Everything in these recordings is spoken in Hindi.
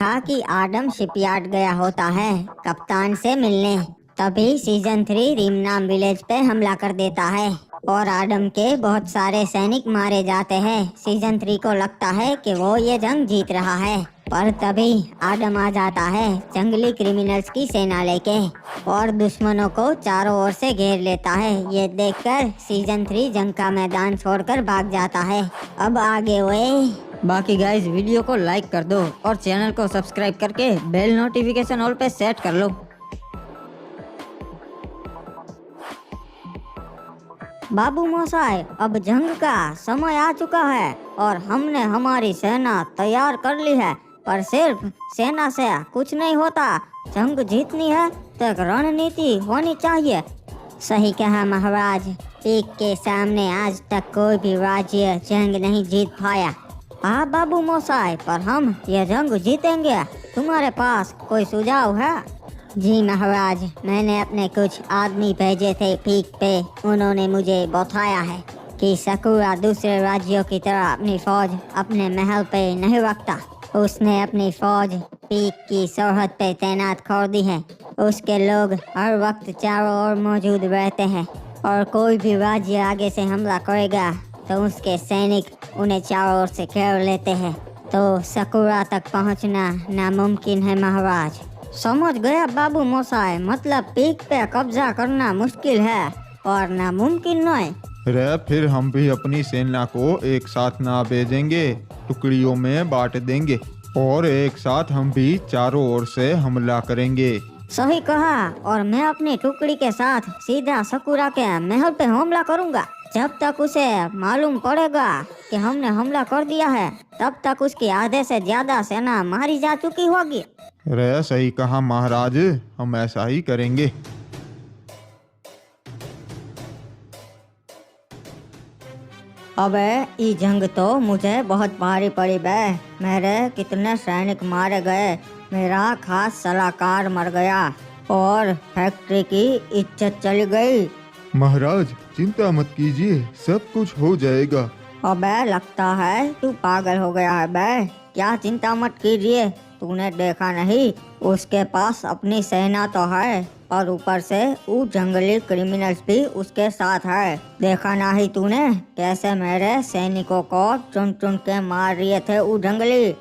था कि आडम शिपयार्ड गया होता है कप्तान से मिलने। तभी सीजन 3 रीमनाम विलेज पे हमला कर देता है और आडम के बहुत सारे सैनिक मारे जाते हैं। सीजन 3 को लगता है कि वो ये जंग जीत रहा है, पर तभी आडम आ जाता है जंगली क्रिमिनल्स की सेना लेके और दुश्मनों को चारों ओर से घेर लेता है। ये देखकर सीजन 3 जंग का मैदान छोड़कर भाग जाता है। अब आगे हुए बाकी गाइस वीडियो को लाइक कर दो और चैनल को सब्सक्राइब करके बेल नोटिफिकेशन ऑल पे सेट कर लो। बाबू मोसाई, अब जंग का समय आ चुका है और हमने हमारी सेना तैयार कर ली है, पर सिर्फ सेना से कुछ नहीं होता। जंग जीतनी है तो एक रणनीति होनी चाहिए। सही कहा महाराज, पीक के सामने आज तक कोई भी राज्य जंग नहीं जीत पाया। हाँ बाबू मोसाई, पर हम ये जंग जीतेंगे। तुम्हारे पास कोई सुझाव है? जी महाराज, मैंने अपने कुछ आदमी भेजे थे पीक पे। उन्होंने मुझे बताया है कि सकुरा दूसरे राज्यों की तरह अपनी फौज अपने महल पे नहीं रखता। उसने अपनी फौज पीक की सरहद पे तैनात कर दी है। उसके लोग हर वक्त चारों ओर मौजूद रहते हैं और कोई भी राज्य आगे से हमला करेगा तो उसके सैनिक उन्हें चारों ओर से घेर लेते हैं, तो सकुरा तक पहुंचना नामुमकिन है महाराज। समझ गया बाबू मोसाई, मतलब पीक पे कब्जा करना मुश्किल है और नामुमकिन नहीं। रे फिर हम भी अपनी सेना को एक साथ ना भेजेंगे, टुकड़ियों में बांट देंगे और एक साथ हम भी चारों ओर से हमला करेंगे। सही कहा, और मैं अपनी टुकड़ी के साथ सीधा सकुरा के महल पे हमला करूंगा। जब तक उसे मालूम पड़ेगा कि हमने हमला कर दिया है, तब तक उसकी आधे से ज्यादा सेना मारी जा चुकी होगी। रे सही कहा महाराज, हम ऐसा ही करेंगे। अबे ये जंग तो मुझे बहुत भारी पड़ी बे। मेरे कितने सैनिक मारे गए, मेरा खास सलाहकार मर गया और फैक्ट्री की इज्जत चली गई। महाराज चिंता मत कीजिए, सब कुछ हो जाएगा। अबे लगता है तू पागल हो गया है बे। क्या चिंता मत कीजिए, तूने देखा नहीं उसके पास अपनी सेना तो है और ऊपर से वो जंगली क्रिमिनल्स भी उसके साथ है। देखा नहीं तूने कैसे मेरे सैनिकों को चुन चुन के मार रहे थे वो जंगली?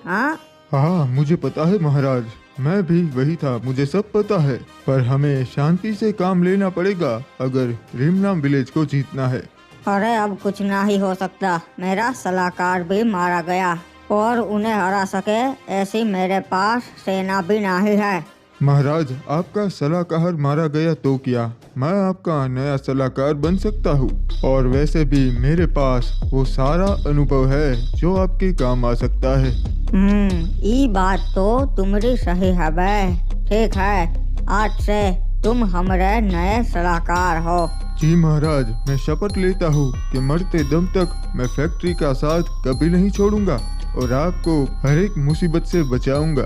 हाँ मुझे पता है महाराज, मैं भी वही था, मुझे सब पता है। पर हमें शांति से काम लेना पड़ेगा अगर रीमनाम विलेज को जीतना है। अरे अब कुछ ना ही हो सकता, मेरा सलाहकार भी मारा गया और उन्हें हरा सके ऐसी मेरे पास सेना भी नहीं है। महाराज आपका सलाहकार मारा गया तो क्या, मैं आपका नया सलाहकार बन सकता हूँ और वैसे भी मेरे पास वो सारा अनुभव है जो आपके काम आ सकता है। ये बात तो तुम्हारी सही है बे। ठीक है, आज से तुम हमारे नए सलाहकार हो। जी महाराज, मैं शपथ लेता हूँ कि मरते दम तक मैं फैक्ट्री का साथ कभी नहीं छोड़ूंगा और आपको हर एक मुसीबत से बचाऊंगा।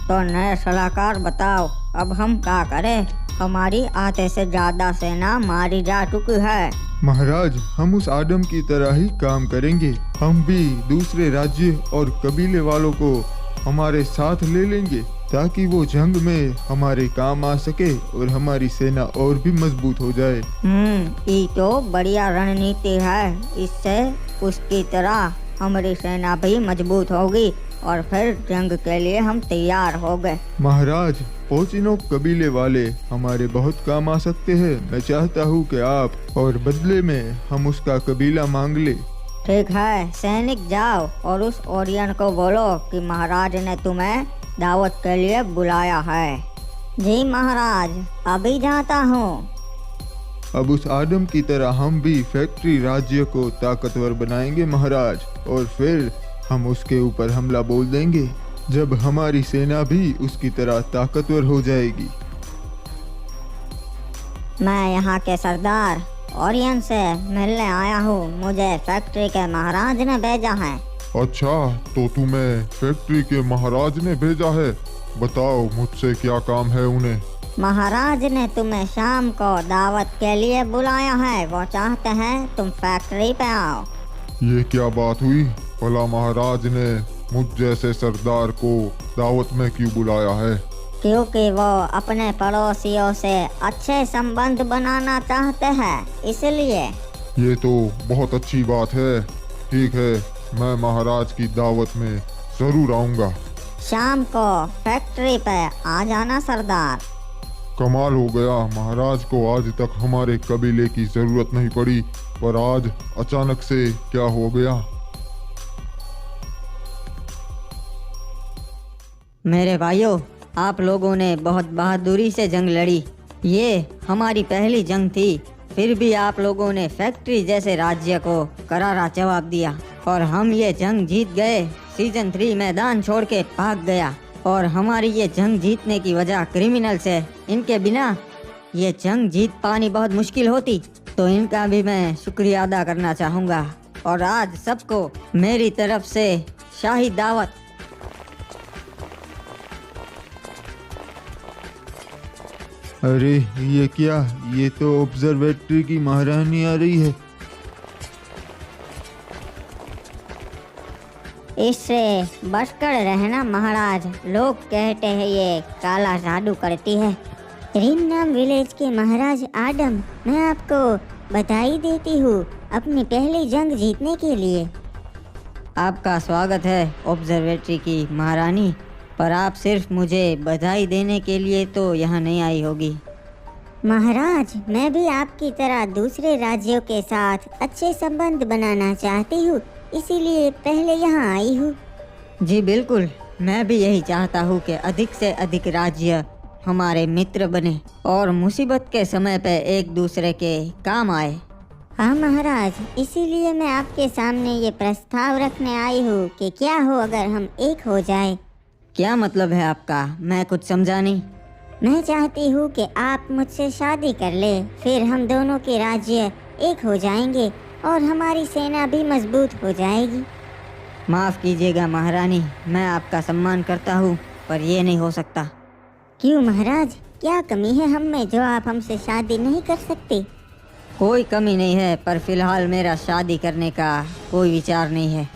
तो नए सलाहकार बताओ, अब हम क्या करें? हमारी आधे से ज्यादा सेना मारी जा चुकी है। महाराज हम उस आदम की तरह ही काम करेंगे, हम भी दूसरे राज्य और कबीले वालों को हमारे साथ ले लेंगे ताकि वो जंग में हमारे काम आ सके और हमारी सेना और भी मजबूत हो जाए। ये तो बढ़िया रणनीति है, इससे उसकी तरह हमारी सेना भी मजबूत होगी और फिर जंग के लिए हम तैयार हो गए। महाराज पोचिनो कबीले वाले हमारे बहुत काम आ सकते हैं। मैं चाहता हूँ कि आप और बदले में हम उसका कबीला मांग ले। ठीक है, सैनिक जाओ और उस ओरियन को बोलो कि महाराज ने तुम्हें दावत के लिए बुलाया है। जी महाराज, अभी जाता हूँ। अब उस आदम की तरह हम भी फैक्ट्री राज्य को ताकतवर बनाएंगे महाराज, और फिर हम उसके ऊपर हमला बोल देंगे जब हमारी सेना भी उसकी तरह ताकतवर हो जाएगी। मैं यहाँ के सरदार ओरियन से मिलने आया हूँ, मुझे फैक्ट्री के महाराज ने भेजा है। अच्छा, तो तुम्हें फैक्ट्री के महाराज ने भेजा है, बताओ मुझसे क्या काम है उन्हें? महाराज ने तुम्हें शाम को दावत के लिए बुलाया है, वो चाहते हैं तुम फैक्ट्री पे आओ। ये क्या बात हुई? भला महाराज ने मुझ जैसे सरदार को दावत में क्यों बुलाया है? क्योंकि वो अपने पड़ोसियों से अच्छे संबंध बनाना चाहते हैं, इसलिए। ये तो बहुत अच्छी बात है। ठीक है, मैं महाराज की दावत में जरूर आऊंगा। शाम को फैक्ट्री पे आ जाना सरदार। कमाल हो गया, महाराज को आज तक हमारे कबीले की जरूरत नहीं पड़ी, पर आज अचानक से क्या हो गया? मेरे भाइयों, आप लोगों ने बहुत बहादुरी से जंग लड़ी। ये हमारी पहली जंग थी, फिर भी आप लोगों ने फैक्ट्री जैसे राज्य को करारा जवाब दिया और हम ये जंग जीत गए। सीजन 3 मैदान छोड़ के भाग गया और हमारी ये जंग जीतने की वजह क्रिमिनल्स है। इनके बिना ये जंग जीत पानी बहुत मुश्किल होती, तो इनका भी मैं शुक्रिया अदा करना चाहूँगा। और आज सबको मेरी तरफ से शाही दावत। अरे ये क्या, ये तो ऑब्जर्वेटरी की महारानी आ रही है। इससे बचकर रहना महाराज, लोग कहते हैं ये काला जादू करती है। रिमनाम विलेज के महाराज आडम, मैं आपको बधाई देती हूँ अपनी पहली जंग जीतने के लिए। आपका स्वागत है ऑब्जर्वेटरी की महारानी, पर आप सिर्फ मुझे बधाई देने के लिए तो यहाँ नहीं आई होगी। महाराज, मैं भी आपकी तरह दूसरे राज्यों के साथ अच्छे संबंध बनाना चाहती हूँ, इसीलिए पहले यहाँ आई हूँ। जी बिल्कुल, मैं भी यही चाहता हूँ कि अधिक से अधिक राज्य हमारे मित्र बने और मुसीबत के समय पे एक दूसरे के काम आए। हाँ महाराज, इसीलिए मैं आपके सामने ये प्रस्ताव रखने आई हूँ कि क्या हो अगर हम एक हो जाए। क्या मतलब है आपका? मैं कुछ समझा नहीं। मैं चाहती हूँ कि आप मुझसे शादी कर ले, फिर हम दोनों के राज्य एक हो जाएंगे और हमारी सेना भी मजबूत हो जाएगी। माफ़ कीजिएगा महारानी, मैं आपका सम्मान करता हूँ, पर ये नहीं हो सकता। क्यों महाराज, क्या कमी है हम में जो आप हमसे शादी नहीं कर सकते? कोई कमी नहीं है, पर फिलहाल मेरा शादी करने का कोई विचार नहीं है।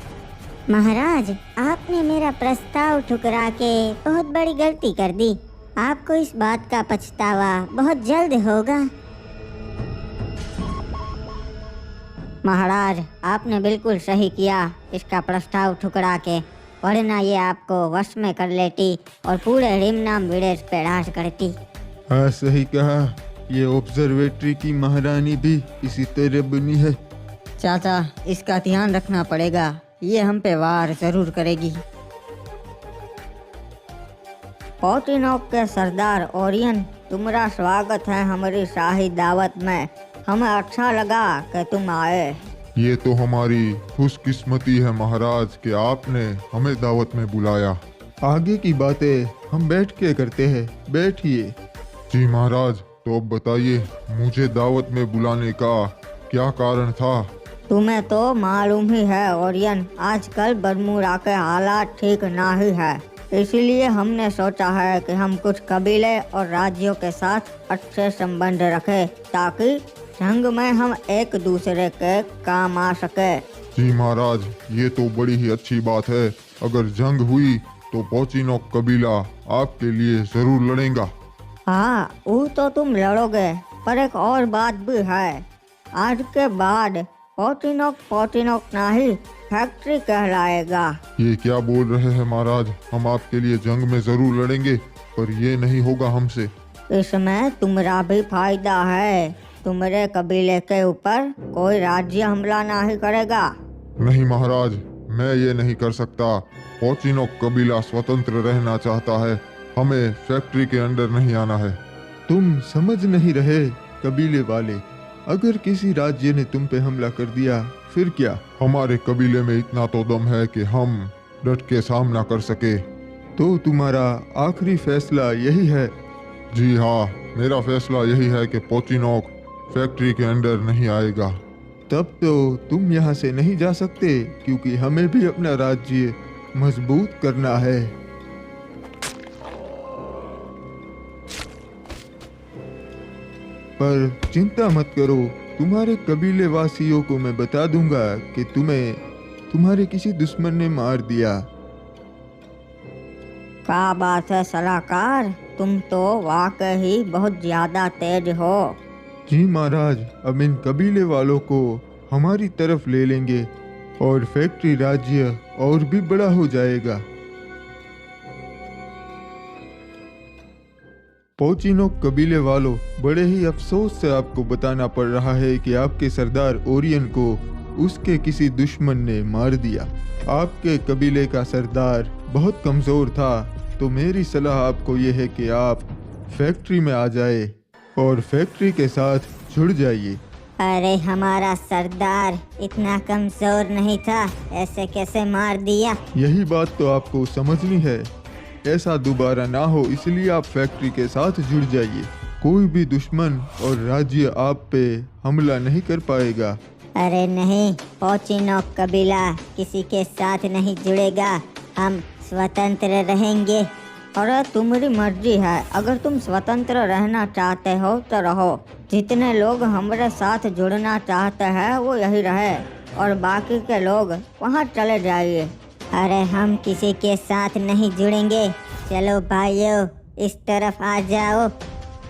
महाराज, आपने मेरा प्रस्ताव ठुकरा के बहुत बड़ी गलती कर दी। आपको इस बात का पछतावा बहुत जल्द होगा। महाराज, आपने बिल्कुल सही किया इसका प्रस्ताव ठुकरा के, वरना ये आपको वश में कर लेती और पूरे रिमनाम विलेज पे राज करती। हाँ सही कहा, ये ऑब्जर्वेटरी की महारानी भी इसी तरह बनी है। चाचा, इसका ध्यान रखना पड़ेगा, ये हम पे वार जरूर करेगी। पोटिनोक के सरदार ओरियन, तुम्हारा स्वागत है हमारी शाही दावत में। हमें अच्छा लगा कि तुम आए। ये तो हमारी खुशकिस्मती है महाराज कि आपने हमें दावत में बुलाया। आगे की बातें हम बैठ के करते हैं, बैठिए। जी महाराज, तो अब बताइए मुझे दावत में बुलाने का क्या कारण था? तुम्हें तो मालूम ही है ओरियन, आजकल बरमूडा के हालात ठीक ना ही है, इसलिए हमने सोचा है कि हम कुछ कबीले और राज्यों के साथ अच्छे संबंध रखें ताकि जंग में हम एक दूसरे के काम आ सके। जी महाराज, ये तो बड़ी ही अच्छी बात है। अगर जंग हुई तो पोचिनोक कबीला आपके लिए जरूर लड़ेगा। हाँ, वो तो तुम लड़ोगे, पर एक और बात भी है। आज के बाद पोटिनोक नहीं फैक्ट्री कहलाएगा। ये क्या बोल रहे हैं महाराज? हम आपके लिए जंग में जरूर लड़ेंगे, पर ये नहीं होगा हमसे। इसमें तुम्हारा भी फायदा है, तुम्हारे कबीले के ऊपर कोई राज्य हमला नहीं करेगा। नहीं महाराज, मैं ये नहीं कर सकता। पोचिनोक कबीला स्वतंत्र रहना चाहता है, हमें फैक्ट्री के अंदर नहीं आना है। तुम समझ नहीं रहे कबीले वाले, अगर किसी राज्य ने तुम पे हमला कर दिया फिर क्या? हमारे कबीले में इतना तो दम है कि हम डट के सामना कर सके। तो तुम्हारा आखिरी फैसला यही है? जी हाँ, मेरा फैसला यही है कि पोचिनोक फैक्ट्री के अंदर नहीं आएगा। तब तो तुम यहाँ से नहीं जा सकते, क्योंकि हमें भी अपना राज्य मजबूत करना है। पर चिंता मत करो, तुम्हारे कबीले वासियों को मैं बता दूंगा कि तुम्हें तुम्हारे किसी दुश्मन ने मार दिया। क्या बात है सलाहकार, तुम तो वाकई बहुत ज्यादा तेज हो। जी महाराज, अब इन कबीले वालों को हमारी तरफ ले लेंगे और फैक्ट्री राज्य और भी बड़ा हो जाएगा। पोचिनोक कबीले वालों, बड़े ही अफसोस से आपको बताना पड़ रहा है कि आपके सरदार ओरियन को उसके किसी दुश्मन ने मार दिया। आपके कबीले का सरदार बहुत कमजोर था, तो मेरी सलाह आपको यह है कि आप फैक्ट्री में आ जाए और फैक्ट्री के साथ जुड़ जाइए। अरे हमारा सरदार इतना कमजोर नहीं था, ऐसे कैसे मार दिया? यही बात तो आपको समझनी है। ऐसा दोबारा ना हो, इसलिए आप फैक्ट्री के साथ जुड़ जाइए। कोई भी दुश्मन और राज्य आप पे हमला नहीं कर पाएगा। अरे नहीं, पोचिनोक कबीला किसी के साथ नहीं जुड़ेगा, हम स्वतंत्र रहेंगे। अरे तुम्हारी मर्जी है, अगर तुम स्वतंत्र रहना चाहते हो तो रहो। जितने लोग हमारे साथ जुड़ना चाहते हैं वो यही रहे और बाकी के लोग वहाँ चले जाइए। अरे हम किसी के साथ नहीं जुड़ेंगे, चलो भाइयों इस तरफ आ जाओ।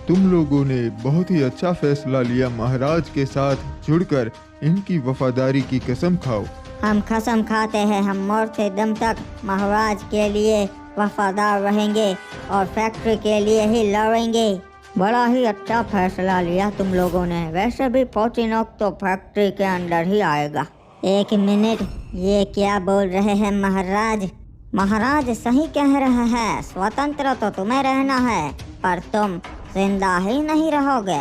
तुम लोगों ने बहुत ही अच्छा फैसला लिया, महाराज के साथ जुड़कर इनकी वफादारी की कसम खाओ। हम कसम खाते हैं हम मरते दम तक महाराज के लिए वफादार रहेंगे और फैक्ट्री के लिए ही लड़ेंगे। बड़ा ही अच्छा फैसला लिया तुम लोगों ने। वैसे भी पोचिनोक तो फैक्ट्री के अंदर ही आएगा। एक मिनट, ये क्या बोल रहे हैं महाराज? महाराज सही कह रहे हैं, स्वतंत्र तो तुम्हें रहना है पर तुम जिंदा ही नहीं रहोगे,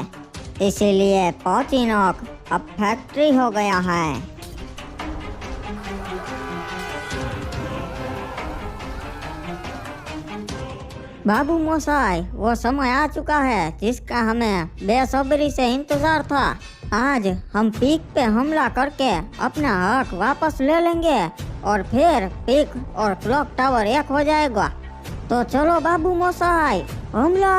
इसीलिए पोचिनोक अब फैक्ट्री हो गया है। बाबू मोसाई, वो समय आ चुका है जिसका हमें बेसब्री से इंतजार था। आज हम पीक पे हमला करके अपना हक वापस ले लेंगे और फिर पीक और क्लॉक टावर एक हो जाएगा। तो चलो बाबू मोसाई, हमला!